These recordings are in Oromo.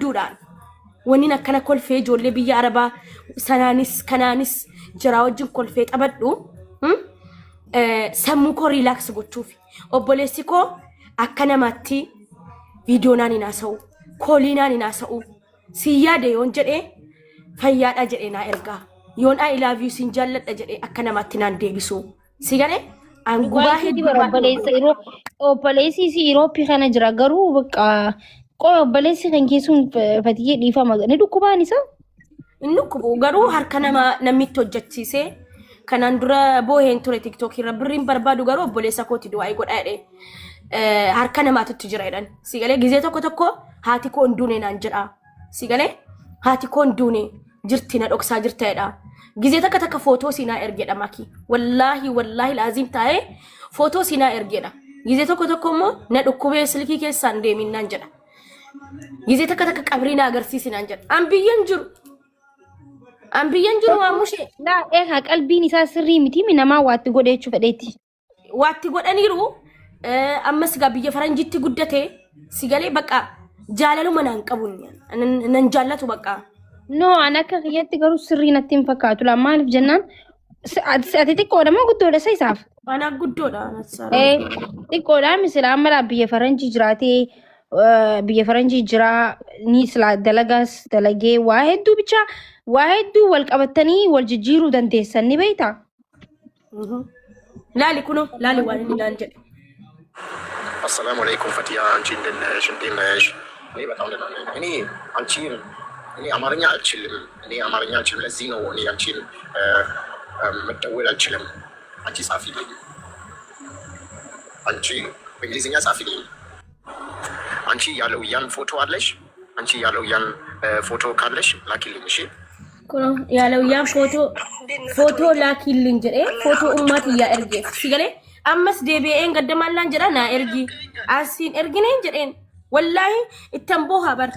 qabduudhaan wanni akkana kolfee ijoollee biyya arabaa sanaanis kanaanis jira wajjin kolfee qabadhu sammuu koo riilaaks gochuuf obboleessi koo akka namaatti viidiyoonaan hin haasa'u kooliinaan hin haasa'u si yaade yoon jedhee fayyaadha jedhee naa ergaa yoon I love you sin jaalladha jedhee akka namaatti naan deebisu si galee angubaa hedduu obboleessi si Irooppii kana jira garuu bakka qoy obboleessi kan keessuun fatiyee dhiifama ni dhukkubaan isa inni dhukkubu garuu harka namitti hojjechiisee kanaan dura booheen ture TikTok irra birriin barbaadu garuu obboleessa kooti du'aa godhaa jedhee harka namaatti jira jedhan si galee gizee tokko haati koo hunduunee naan jedha si galee haati koo hunduunee jirti na dhoksaa jirta jedha gizee takka footoo siinaa ergedha maki wallaahi laazim taa'ee footoo siinaa ergedha gizee tokko immoo na dhukkubee silkii keessaan deemin naan jedha gizee takka qabrii na agarsiisi naan jedha an biyyan jiru waamushee eegaa qalbiin isaa sirrii miti namaa waatti godheechuu fedheetti waatti godhaniiru ammas gaa biyya faranjitti guddate si galee bakka jaalaluma naan qabuun nan jaallatu bakka no ana akka kiyyatti garuu sirrii natti hin fakkaatu la maaliif jennaan ati xiqqoodha moo guddoodha isa isaaf ana guddoodha xiqqoodha misila amma biyya faranjii jiraatee biyya faranjii jira ni sila dalagaas dalagee waa hedduu wal qabatanii wal jijjiiruu dandeessan ni beektaa laali kuno laali waan inni naan jedhe السلام عليكم فتيا አንቺ እንዴት ነሽ እኔ በጣም ደህና ነኝ እኔ አማርኛ አልችልም ለዚህ ነው እኔ አንቺን መደወል አልችልም አንቺ ጻፊልኝ አንቺ በእንግሊዝኛ ጻፊልኝ አንቺ ያለው ያን ፎቶ አለሽ አንቺ ያለው ያን ፎቶ ካለሽ ላኪልኝ እሺ ኩኖ ያለው ያን ፎቶ ላኪልኝ ጀሬ ፎቶ ኡማት ያ ኤርጌ ሲገሌ አመስ ዴቢኤን ገደማላን ጀራ ና ኤርጊ አሲን ኤርጊኔን ጀሬን ወላሂ ኢተንቦሃ በር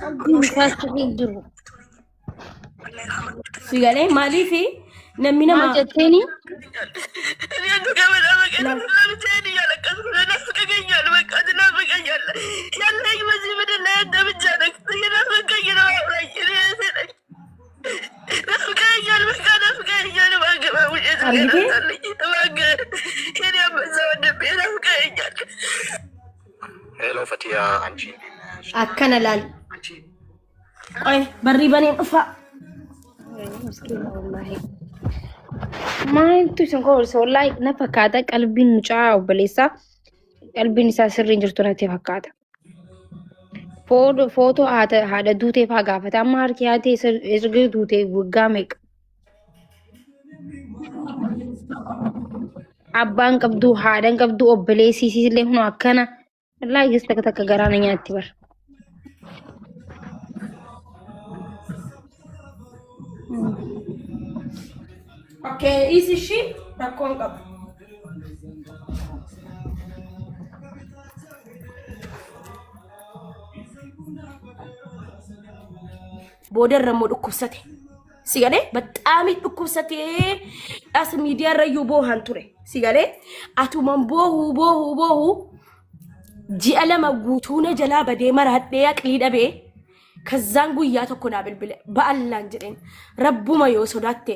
ሲገሌ ማሊፊ ነሚና ማጨቴኒ ሄሎ ፈቲያ አንቺ አከነላል ቆይ በሪ በኔን ኡፋ maaltu isin koolse wallahi na fakkaata qalbiin mucaa obboleessaa qalbiin isaa sirriin jirtu natti fakkaata. Footoo haadha duutee fa'aa gaafata amma harki haatee erga duutee waggaa meeqa. Abbaan qabdu haadhaan qabdu obboleessiis illee hunoo akkana wallahi gis takka garaana nyaatti bara. Okay, easy shit. Rakkoon qaba. Boodarra immoo dhukkubsate. Si galee baxaami dhukkubsatee as miidiyaarra iyyuu boohan ture. Si galee atuman boohu ji'a lama guutuuna jalaa badee maraadhee aqlii dhabee kazzaan guyyaa tokko naa bilbile ba'allaan jedheen rabbuma yoo sodaatte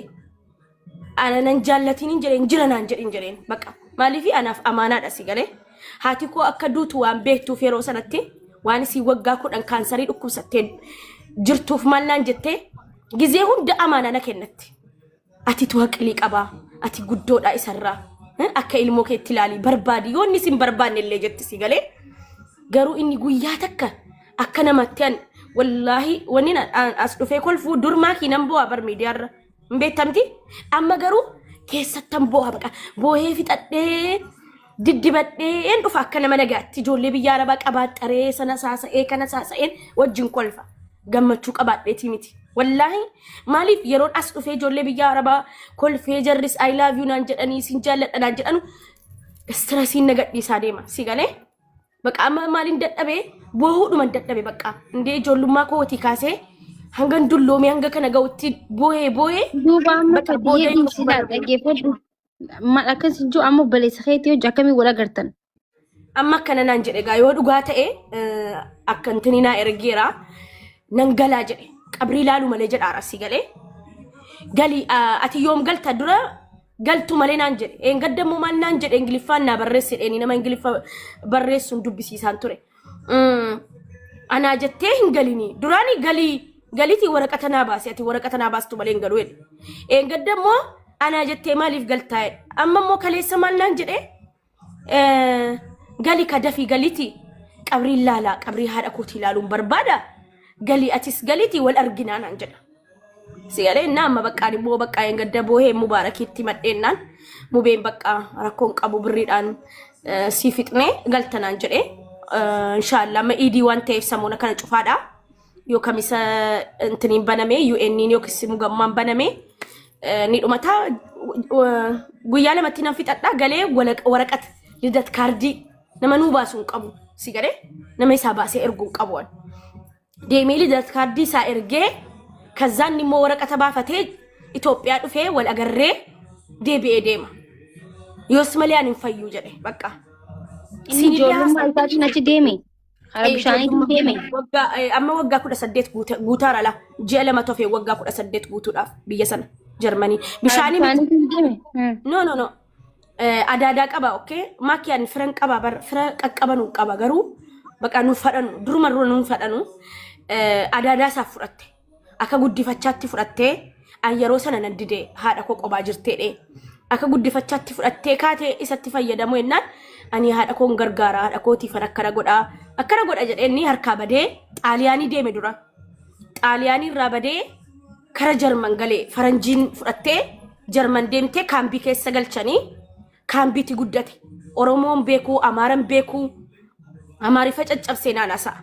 ana nan jaallatiin jedheen jira naan jedheen baqa maaliifi anaaf amaanaadha si galee haati koo akka duutu waan beektuuf yeroo sanatti waan si waggaa 10 kaansarii dhukkubsattee jirtuuf maal naan jettee gizee hunda amaana na kennatti ati tu haqlii qabaa ati guddoodha isarraa akka ilmoo keetti ilaali barbaadi yoo inni sin barbaanne illee jetti si galee garuu inni guyyaa takka akka namatti an wallahi wanni as dhufee kolfuu durmaa kiinan bu'aa bar miidiyaarra mbeettamti amma garuu keessattan bu'aa baqa boohee fixadhee diddibadhee en dhufa akka nama nagaatti ijoollee biyya arabaa qabaaxaree sana saasa'ee kana saasa'een wajjin kolfa gammachuu qabaadheeti miti wallahi maaliif yeroon as dhufee ijoollee biyya arabaa kolfee jarris I love you naan jedhanii sin jaalladha naan jedhanu stressiin nagadhiisaa deema si galee baqa amma maalin dadhabee boohuudhuman dadhabe baqa indee ijoollummaa kootii kaasee hangan dulloomee hanga kana ga'utti boohee duuba amma fadiyee diinsiidhaa dhaggeeffadhu akkas ijoo amma obboleessa keetii hojii akkamii wal agartan amma akkana naan jedhe gaa yoo dhugaa ta'e akka intininaa ergeera nangalaa jedhe qabrii laalu malee jedhaara si galee gali ati yoom galta dura galtu malee naan jedhe gaddamoo maal naan jedhe ingiliffaan naa barreessedheeni nama ingiliffa barreessuun dubbisiisaan ture anaa jettee hin galini duraani galiti waraqata naa baase ati waraqata naa baastu malee hin galu jedhe gaddamoo anaa jettee maaliif galtaa amma immoo kaleessa maal naan jedhe gali kadafi galiti qabrii laala qabrii haadha kootii laaluun barbaada gali atis galiti wal arginaa naan jedha si galee amma baqqaan immoo baqqaa gadda boohee mubaarakiitti madheennaan mubeen baqqaa rakkoon qabu birriidhaan si fixnee galtanaan jedhe inshallah ma idii waan ta'eef samuuna kana cufaadha yoo kamisa intiniin baname UN'n yoo kisi mugammaan baname ni dhumata guyyaa lamatti nan fixadha galee waraqata lidat kaardii nama nuu baasuun qabu si galee nama isaa baasee erguun qabu deemee lidat kaardii isaa ergee ከዛን ሞ ወረቀተ ባፈቴ ኢትዮጵያ ዱፌ ወል አገሬ ዴቢኤ ዴማ ዮስመሊያን እንፈዩ ጀዴ በቃ ሲኒ ጆሉም አይታች ነች ዴሜ አረብሻኒ ዴሜ ወጋ አማ ወጋ ኩደ ሰደት ጉታራላ ጀለ መቶ ፌ ወጋ ኩደ ሰደት ጉቱዳፍ ብየሰን ጀርመኒ ቢሻኒ ኖ ኖ ኖ አዳዳ ቀባ ኦኬ ማኪያን ፍረን ቀባ በር ፍረ ቀቀበኑ ቀባ ገሩ በቃ ኑ ፈደኑ ድሩመሩ ኑ ፈደኑ አዳዳ ሳፍረቴ akka guddifachaatti fudhattee ayyaroo sana naddide haadha koo qobaa jirteedhe akka guddifachaatti fudhattee kaatee isatti fayyadamu ennaan ani haadha koon gargaara haadha kootiif akkana godha jedheenni harkaa badee xaaliyaanii deeme dura xaaliyaanii irraa badee kara jarman galee faranjiin fudhattee jarman deemtee kaambii keessa galchanii kaambiitti guddate oromoon beekuu amaaran beekuu amaarifa caccabsee naan asaa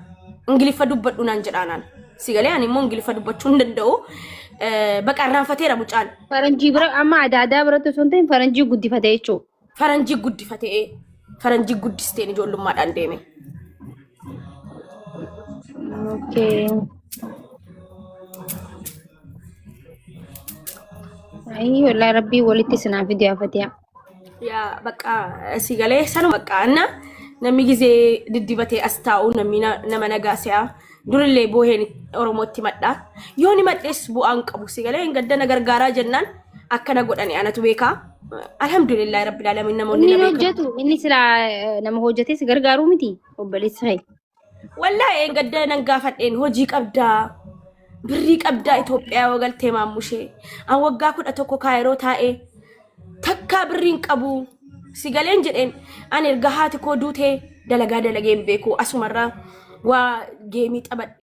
ingiliffa dubbadhu naan jedhaanaan si galee ani immoo ingiliffa dubbachuu hin danda'u baqa irraanfateera mucaan faranjii bira amma adaadaa biratti osoo hin ta'in faranjii guddifate jechuudha. Faranjii guddifatee faranjii guddisteen ijoollummaadhaan deeme. Okay. Ayi wallahi rabbi walitti sinaaf idiyaafateya. Yaa baqa si galee sanu baqa anna namni gizee diddibatee as taa'u namni nama nagaasea. Durillee booheen Oromootti madda yooni maddees bu'aan qabu si galee gadda gargaaraa jennaan akkana godhani anatu beeka alhamdulillah rabbil alamin namoonni nama hojjetu inni sila nama hojjetes gargaaruu miti obboleessa hay wallahi gadda nan gaafadheen hojii qabdaa birrii qabdaa Itoophiyaa wagaltee maammushee an waggaa 11 kaayiroo taa'ee takka birriin qabu si galeen jedheen an erga haati koo duutee dalageen beeku asumarraa waa geemii xabadhe